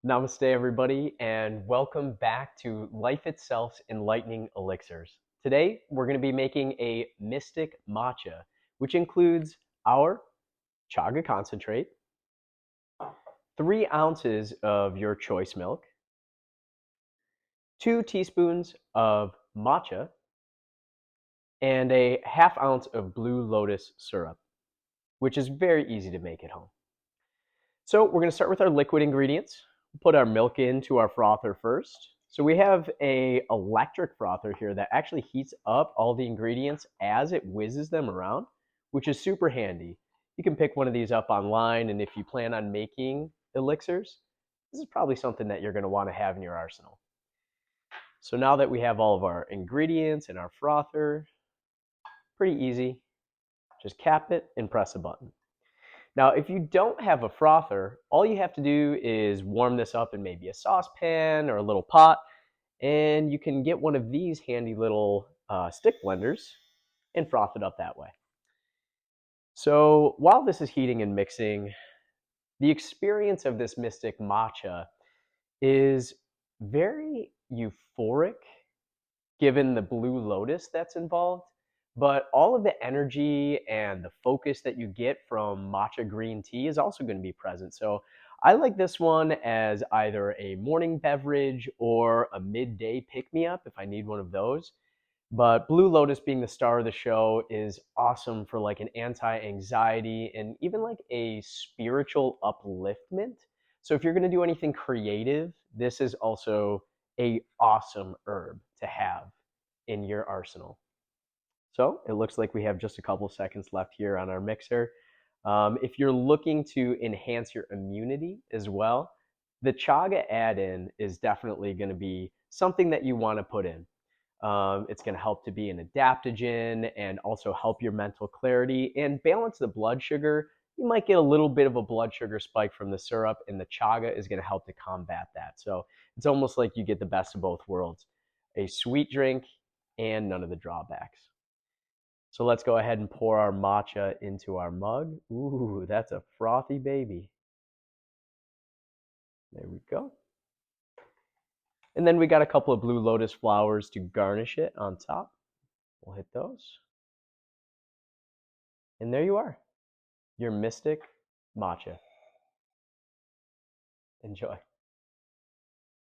Namaste, everybody, and welcome back to Life Itself's Enlightening Elixirs. Today, we're going to be making a mystic matcha, which includes our chaga concentrate, 3 ounces of your choice milk, 2 teaspoons of matcha, and a ½ ounce of Blue Lotus Syrup, which is very easy to make at home. So we're going to start with our liquid ingredients. Put our milk into our frother first. So we have a electric frother here that actually heats up all the ingredients as it whizzes them around, which is super handy. You can pick one of these up online, and if you plan on making elixirs, this is probably something that you're going to want to have in your arsenal. So now that we have all of our ingredients and our frother, pretty easy. Just cap it and press a button. Now, if you don't have a frother, all you have to do is warm this up in maybe a saucepan or a little pot, and you can get one of these handy little stick blenders and froth it up that way. So while this is heating and mixing, the experience of this mystic matcha is very euphoric given the blue lotus that's involved. But all of the energy and the focus that you get from matcha green tea is also going to be present. So I like this one as either a morning beverage or a midday pick-me-up if I need one of those. But Blue Lotus being the star of the show is awesome for like an anti-anxiety and even like a spiritual upliftment. So if you're going to do anything creative, this is also a awesome herb to have in your arsenal. So it looks like we have just a couple seconds left here on our mixer. If you're looking to enhance your immunity as well, the chaga add-in is definitely going to be something that you want to put in. It's going to help to be an adaptogen and also help your mental clarity and balance the blood sugar. You might get a little bit of a blood sugar spike from the syrup, and the chaga is going to help to combat that. So it's almost like you get the best of both worlds, a sweet drink and none of the drawbacks. So let's go ahead and pour our matcha into our mug. Ooh, that's a frothy baby. There we go. And then we got a couple of Blue Lotus flowers to garnish it on top. We'll hit those. And there you are, your mystic matcha. Enjoy.